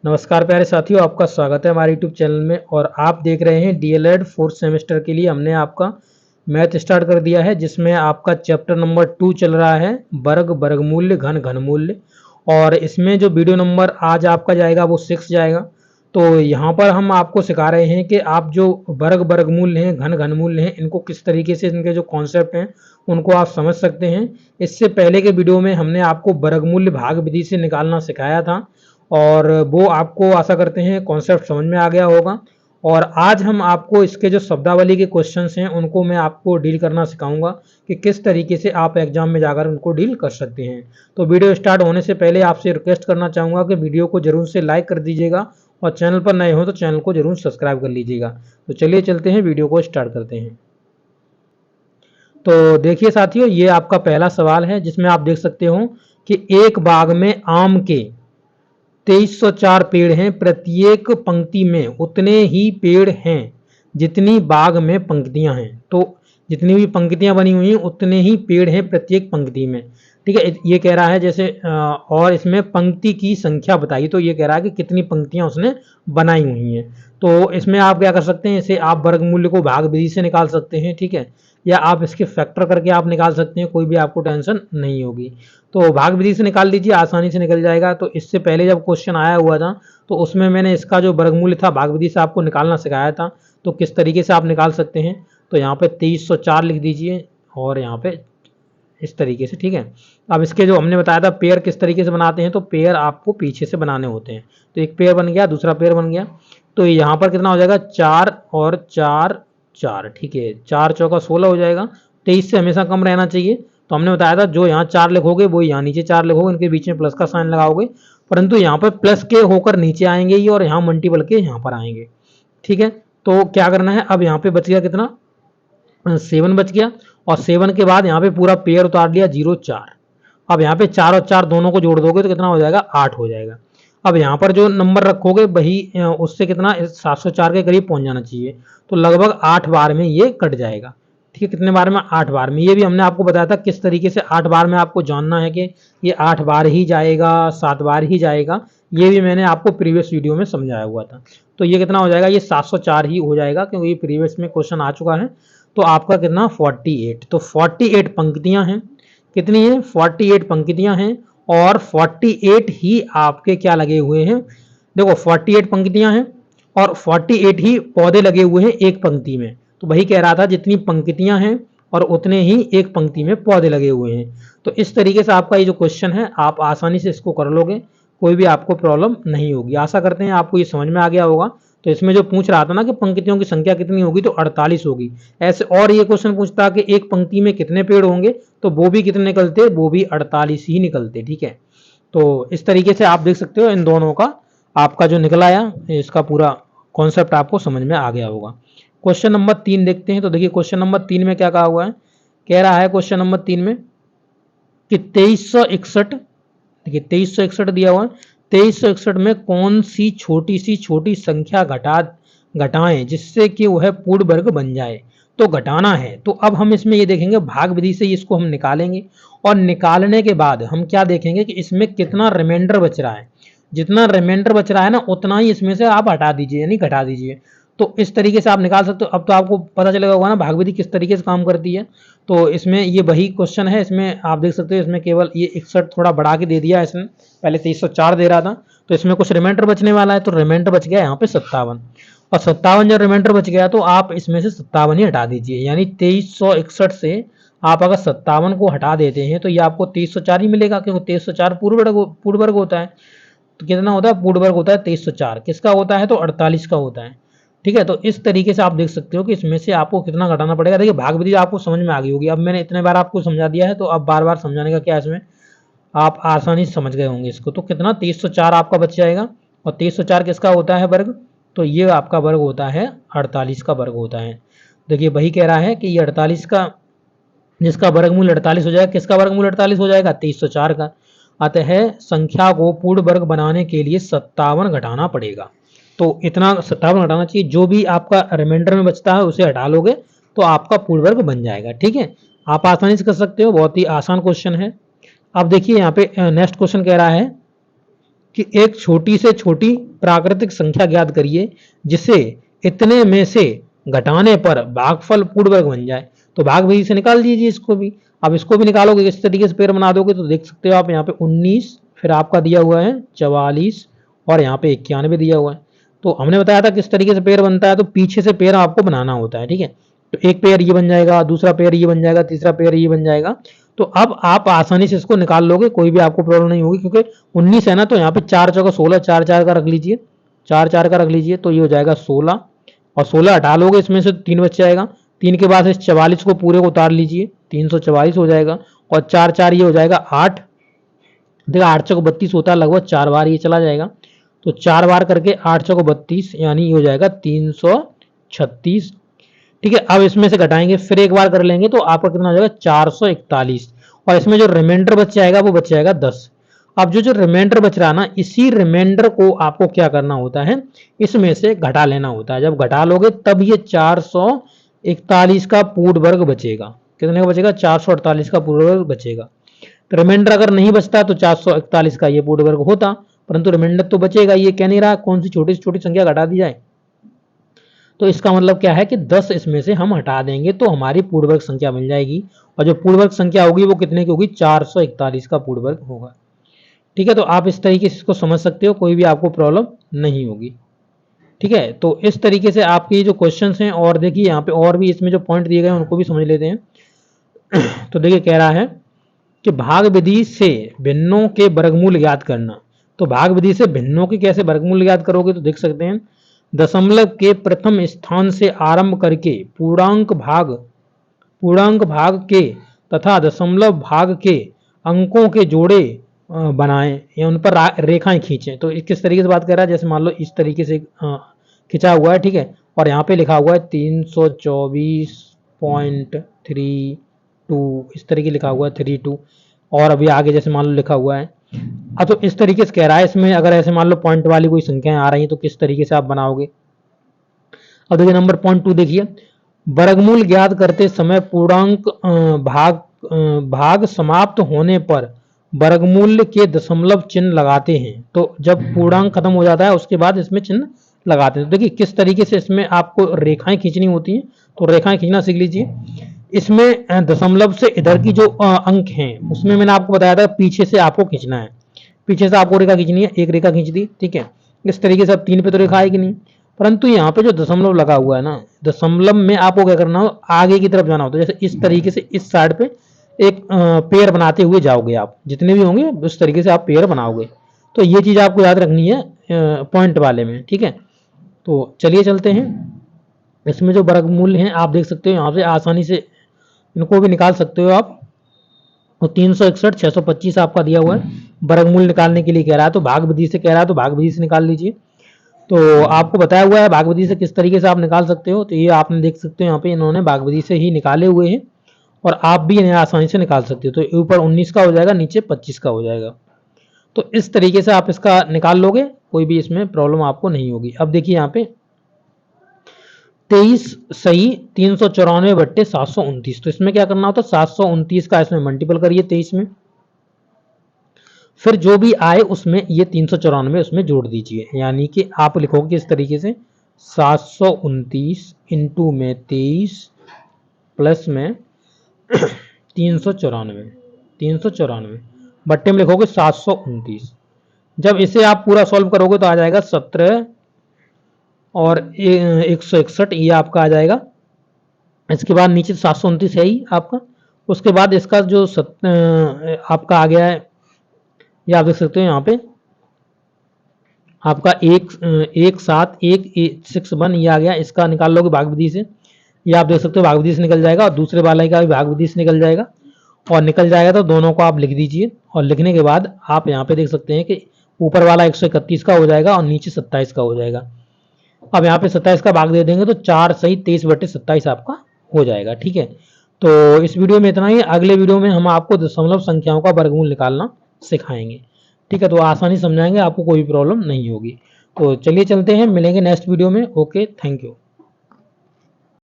नमस्कार प्यारे साथियों, आपका स्वागत है हमारे यूट्यूब चैनल में। और आप देख रहे हैं डीएलएड फोर्थ सेमेस्टर के लिए हमने आपका मैथ स्टार्ट कर दिया है, जिसमें आपका चैप्टर नंबर 2 चल रहा है, वर्ग वर्गमूल्य घन घनमूल्य। और इसमें जो वीडियो नंबर आज आपका जाएगा वो 6 जाएगा। तो यहाँ पर हम आपको सिखा रहे हैं कि आप जो वर्ग वर्गमूल्य हैं, घन घनमूल्य हैं, इनको किस तरीके से, इनके जो कॉन्सेप्ट हैं उनको आप समझ सकते हैं। इससे पहले के वीडियो में हमने आपको वर्गमूल्य भाग विधि से निकालना सिखाया था, और वो आपको आशा करते हैं कॉन्सेप्ट समझ में आ गया होगा। और आज हम आपको इसके जो शब्दावली के क्वेश्चंस हैं उनको मैं आपको डील करना सिखाऊंगा कि किस तरीके से आप एग्जाम में जाकर उनको डील कर सकते हैं। तो वीडियो स्टार्ट होने से पहले आपसे रिक्वेस्ट करना चाहूँगा कि वीडियो को जरूर से लाइक कर दीजिएगा, और चैनल पर नए हो तो चैनल को जरूर सब्सक्राइब कर लीजिएगा। तो चलिए चलते हैं, वीडियो को स्टार्ट करते हैं। तो देखिए साथियों, ये आपका पहला सवाल है, जिसमें आप देख सकते हो कि एक बाग में आम के 2304 पेड़ हैं, प्रत्येक पंक्ति में उतने ही पेड़ हैं जितनी बाग में पंक्तियां हैं। तो जितनी भी पंक्तियां बनी हुई हैं उतने ही पेड़ हैं प्रत्येक पंक्ति में। ठीक है, ये कह रहा है जैसे और इसमें पंक्ति की संख्या बताइए। तो ये कह रहा है कि कितनी पंक्तियां उसने बनाई हुई हैं। तो इसमें आप क्या कर सकते हैं, इसे आप वर्गमूल्य को भाग विधि से निकाल सकते हैं। ठीक है, या आप इसके फैक्टर करके आप निकाल सकते हैं, कोई भी आपको टेंशन नहीं होगी। तो भाग विधि से निकाल लीजिए, आसानी से निकल जाएगा। तो इससे पहले जब क्वेश्चन आया हुआ था तो उसमें मैंने इसका जो वर्गमूल्य था भाग विधि से आपको निकालना सिखाया था। तो किस तरीके से आप निकाल सकते हैं, तो यहाँ पे 2304 लिख दीजिए और यहाँ पे इस तरीके से। ठीक है, अब इसके जो हमने बताया था पेयर किस तरीके से बनाते हैं, तो पेयर आपको पीछे से बनाने होते हैं। तो एक पेयर बन गया, दूसरा पेयर बन गया। तो यहाँ पर कितना हो जाएगा, 4 और 4 4। ठीक है, 4 चौका 16 हो जाएगा। 23 से हमेशा कम रहना चाहिए। तो हमने बताया था जो यहाँ 4 लिखोगे वो यहाँ नीचे 4 लिखोगे, इनके बीच में प्लस का साइन लगाओगे, परंतु यहाँ पर प्लस के होकर नीचे आएंगे ये, और यहाँ मल्टीपल के यहाँ पर आएंगे। ठीक है, तो क्या करना है, अब यहाँ पे बच गया कितना, 7 बच गया। और 7 के बाद यहाँ पे पूरा पेयर उतार लिया, 0 4। अब यहाँ पे 4 और 4 दोनों को जोड़ दोगे तो कितना हो जाएगा, 8 हो जाएगा। अब यहाँ पर जो नंबर रखोगे वही उससे कितना 704 के करीब पहुंच जाना चाहिए। तो लगभग 8 बार में ये कट जाएगा। ठीक है, कितने बार में, 8 बार में। ये भी हमने आपको बताया था किस तरीके से 8 बार में आपको जानना है कि ये 8 बार ही जाएगा, 7 बार ही जाएगा। ये भी मैंने आपको प्रीवियस वीडियो में समझाया हुआ था। तो ये कितना हो जाएगा, ये 704 ही हो जाएगा, क्योंकि ये प्रीवियस में क्वेश्चन आ चुका है। तो आपका कितना, 48। तो 48 पंक्तियां हैं। कितनी है, 48 पंक्तियां हैं। और 48 ही आपके क्या लगे हुए हैं, देखो 48 पंक्तियां हैं और 48 ही पौधे लगे हुए हैं एक पंक्ति में। तो वही कह रहा था जितनी पंक्तियां हैं और उतने ही एक पंक्ति में पौधे लगे हुए हैं। तो इस तरीके से आपका ये जो क्वेश्चन है आप आसानी से इसको कर लोगे, कोई भी आपको प्रॉब्लम नहीं होगी। आशा करते हैं आपको ये समझ में आ गया होगा। तो इसमें जो पूछ रहा था ना कि पंक्तियों की संख्या कितनी होगी, तो 48 होगी ऐसे। और ये क्वेश्चन पूछता कि एक पंक्ति में कितने पेड़ होंगे, तो वो भी कितने निकलते, वो भी 48 ही निकलते। ठीक है, तो इस तरीके से आप देख सकते हो इन दोनों का आपका जो निकल आया, इसका पूरा कॉन्सेप्ट आपको समझ में आ गया होगा। क्वेश्चन नंबर 3 देखते हैं। तो देखिए क्वेश्चन नंबर 3 में क्या कहा हुआ है, कह रहा है क्वेश्चन नंबर 3 में कि 2361, देखिए 2361 दिया हुआ है। 2361 में कौन सी छोटी संख्या घटाएं जिससे कि वह पूर्ण वर्ग बन जाए। तो घटाना है, तो अब हम इसमें ये देखेंगे भाग विधि से इसको हम निकालेंगे, और निकालने के बाद हम क्या देखेंगे कि इसमें कितना रिमाइंडर बच रहा है। जितना रिमाइंडर बच रहा है ना उतना ही इसमें से आप हटा दीजिए, यानी घटा दीजिए। तो इस तरीके से आप निकाल सकते हो। अब तो आपको पता चलेगा होगा ना भाग विधि किस तरीके से काम करती है। तो इसमें ये वही क्वेश्चन है, इसमें आप देख सकते हो इसमें केवल ये 61 थोड़ा बढ़ा के दे दिया है इसने, पहले 2304 दे रहा था। तो इसमें कुछ रिमाइंडर बचने वाला है, तो रिमाइंडर बच गया यहाँ पे 57। और 57 जब रिमाइंडर बच गया तो आप इसमें से 57 ही हटा दीजिए, यानी 2361 से आप अगर 57 को हटा देते हैं तो ये आपको 2304 ही मिलेगा, क्योंकि 2304 पूर्ण वर्ग होता है। तो कितना होता है, पूर्ण वर्ग होता है 2304। किसका होता है, तो 48 का होता है। ठीक है, तो इस तरीके से आप देख सकते हो कि इसमें से आपको कितना घटाना पड़ेगा। देखिए भाग विधि आपको समझ में आ गई होगी। अब मैंने इतने बार आपको समझा दिया है, तो अब बार बार समझाने का क्या है, इसमें आप आसानी से समझ गए होंगे इसको। तो कितना, 2304 आपका बच जाएगा। और 2304 किसका होता है वर्ग, तो ये आपका वर्ग होता है 48 का वर्ग होता है। देखिए वही कह रहा है कि ये 48 का, जिसका वर्गमूल 48 हो जाएगा। किसका वर्गमूल 48 हो जाएगा, 2304 का। अतः संख्या को पूर्ण वर्ग बनाने के लिए 57 घटाना पड़ेगा। तो इतना 57 घटाना चाहिए। जो भी आपका रिमाइंडर में बचता है उसे हटा लोगे तो आपका पूर्ण वर्ग बन जाएगा। ठीक है, आप आसानी से कर सकते हो, बहुत ही आसान क्वेश्चन है। अब देखिए यहाँ पे नेक्स्ट क्वेश्चन कह रहा है कि एक छोटी से छोटी प्राकृतिक संख्या ज्ञात करिए जिसे इतने में से घटाने पर भागफल पूर्ण वर्ग बन जाए। तो भाग विधि से निकाल दीजिए इसको भी। अब इसको भी निकालोगे इस तरीके से पेड़ बना दोगे तो देख सकते हो आप यहाँ पे 19, फिर आपका दिया हुआ है 44 और यहाँ पे 91 दिया हुआ है। तो हमने बताया था किस तरीके से पेड़ बनता है, तो पीछे से पेड़ आपको बनाना होता है, ठीक है। तो एक पेड़ ये बन जाएगा, दूसरा पेड़ ये बन जाएगा, तीसरा पेड़ ये बन जाएगा। तो अब आप आसानी से इसको निकाल लोगे, कोई भी आपको प्रॉब्लम नहीं होगी, क्योंकि 19 है ना, तो यहाँ पे 4 चौका 16, 4 4 का रख लीजिए, 4 4 का रख लीजिए, तो ये हो जाएगा 16 और 16 हटा लोगे इसमें से 3 बच जाएगा। 3 के बाद इस 44 को पूरे को उतार लीजिए, 344 हो जाएगा और 4 4 ये हो जाएगा 8। देखा 8 चौको 32 होता है, लगभग 4 बार ये चला जाएगा। तो 4 बार करके 8 चौको 32 यानी ये हो जाएगा 336, ठीक है। अब इसमें से घटाएंगे, फिर एक बार कर लेंगे तो आपका कितना हो जाएगा 441 और इसमें जो रिमाइंडर बच जाएगा वो बच जाएगा 10। अब जो रिमाइंडर बच रहा ना, इसी रिमाइंडर को आपको क्या करना होता है, इसमें से घटा लेना होता है। जब घटा लोगे तब ये 441 का पूर्ण वर्ग बचेगा। कितने का बचेगा? 448 का पूर्ण वर्ग बचेगा। तो रिमाइंडर अगर नहीं बचता तो 441 का ये पूर्ण वर्ग होता, परंतु रिमाइंडर तो बचेगा। ये कह नहीं रहा कौन सी छोटी से छोटी संख्या घटा दी जाए, तो इसका मतलब क्या है कि 10 इसमें से हम हटा देंगे तो हमारी पूर्ण वर्ग संख्या मिल जाएगी। और जो पूर्ण वर्ग संख्या होगी वो कितने की होगी? 441 का पूर्ण वर्ग होगा, ठीक है। तो आप इस तरीके से इसको समझ सकते हो, कोई भी आपको प्रॉब्लम नहीं होगी, ठीक है। तो इस तरीके से आपके जो क्वेश्चंस हैं, और देखिए यहाँ पे और भी इसमें जो पॉइंट दिए गए हैं उनको भी समझ लेते हैं। तो देखिए कह रहा है कि भाग विधि से भिन्नों के वर्गमूल ज्ञात करना। तो भाग विधि से भिन्नों के कैसे वर्गमूल ज्ञात करोगे, तो देख सकते हैं दशमलव के प्रथम स्थान से आरंभ करके पूर्णांक भाग के तथा दशमलव भाग के अंकों के जोड़े बनाएं या उन पर रेखाएं खींचें। तो किस तरीके से बात कर रहा है, जैसे मान लो इस तरीके से खिंचा हुआ है, ठीक है, और यहाँ पे लिखा हुआ है 324.32, इस तरीके लिखा हुआ है 32, और अभी आगे जैसे मान लो लिखा हुआ है। अब तो इस तरीके से कह रहा है, इसमें अगर ऐसे मान लो पॉइंट वाली कोई संख्याएं आ रही हैं तो किस तरीके से आप बनाओगे। अब देखिए नंबर पॉइंट 2 देखिए, वर्गमूल ज्ञात करते समय पूर्णांक भाग समाप्त होने पर वर्गमूल के दशमलव चिन्ह लगाते हैं। तो जब पूर्णांक खत्म हो जाता है उसके बाद इसमें चिन्ह लगाते हैं। तो देखिए किस तरीके से इसमें आपको रेखाएं खींचनी होती हैं, तो रेखाएं खींचना सीख लीजिए। इसमें दशमलव से इधर की जो अंक हैं उसमें मैंने आपको बताया था पीछे से आपको खींचना है, पीछे से आपको रेखा खींचनी है, एक रेखा खींच दी, ठीक है। इस तरीके से अब 3 पे तो रेखा आएगी नहीं, परंतु यहाँ पे जो दशमलव लगा हुआ है ना, दशमलव में आपको क्या करना हो, आगे की तरफ जाना होता है। जैसे इस तरीके से इस साइड पे एक पेड़ बनाते हुए जाओगे आप, जितने भी होंगे उस तरीके से आप पेड़ बनाओगे। तो ये चीज आपको याद रखनी है पॉइंट वाले में, ठीक है। तो चलिए चलते हैं, इसमें जो वर्गमूल हैं आप देख सकते हो, यहाँ से आसानी से इनको भी निकाल सकते हो आप। तो 361 625 आपका दिया हुआ है, वर्गमूल निकालने के लिए कह रहा है, तो भाग विधि से कह रहा है तो भाग विधि से निकाल लीजिए। तो आपको बताया हुआ है भाग विधि से किस तरीके से आप निकाल सकते हो। तो ये आपने देख सकते हो यहाँ पे इन्होंने भाग विधि से ही निकाले हुए हैं, और आप भी इन्हें आसानी से निकाल सकते हो। तो ऊपर 19 का हो जाएगा, नीचे 25 का हो जाएगा। तो इस तरीके से आप इसका निकाल लोगे, कोई भी इसमें प्रॉब्लम आपको नहीं होगी। अब देखिए यहाँ पे 23 सही 394/729, तो इसमें क्या करना होता है, 729 का इसमें मल्टीपल करिए 23 में, फिर जो भी आए उसमें ये 394 उसमें जोड़ दीजिए। यानी कि आप लिखोगे इस तरीके से 729 इंटू में 23 प्लस में 394 बट्टे में लिखोगे 729। जब इसे आप पूरा सॉल्व करोगे तो आ जाएगा 17 और 161, ये आपका आ जाएगा। इसके बाद नीचे 729 है ही आपका, उसके बाद इसका जो आपका आ गया है, ये आप देख सकते हो यहाँ पे आपका 17161 ये आ गया। इसका निकाल लोगे भाग विधि से, ये आप देख सकते हो भाग विधि से निकल जाएगा, और दूसरे वाले का भी भाग विधि से निकल जाएगा, और निकल जाएगा तो दोनों को आप लिख दीजिए। और लिखने के बाद आप यहाँ पे देख सकते हैं कि ऊपर वाला 131 का हो जाएगा और नीचे 27 का हो जाएगा। अब यहाँ पे 27 का भाग दे देंगे तो 4 सही 23/27 आपका हो जाएगा, ठीक है। तो इस वीडियो में इतना ही, अगले वीडियो में हम आपको दशमलव संख्याओं का वर्गमूल निकालना सिखाएंगे, ठीक है। तो आसानी समझाएंगे, आपको कोई प्रॉब्लम नहीं होगी। तो चलिए चलते हैं, मिलेंगे नेक्स्ट वीडियो में। Okay, thank you.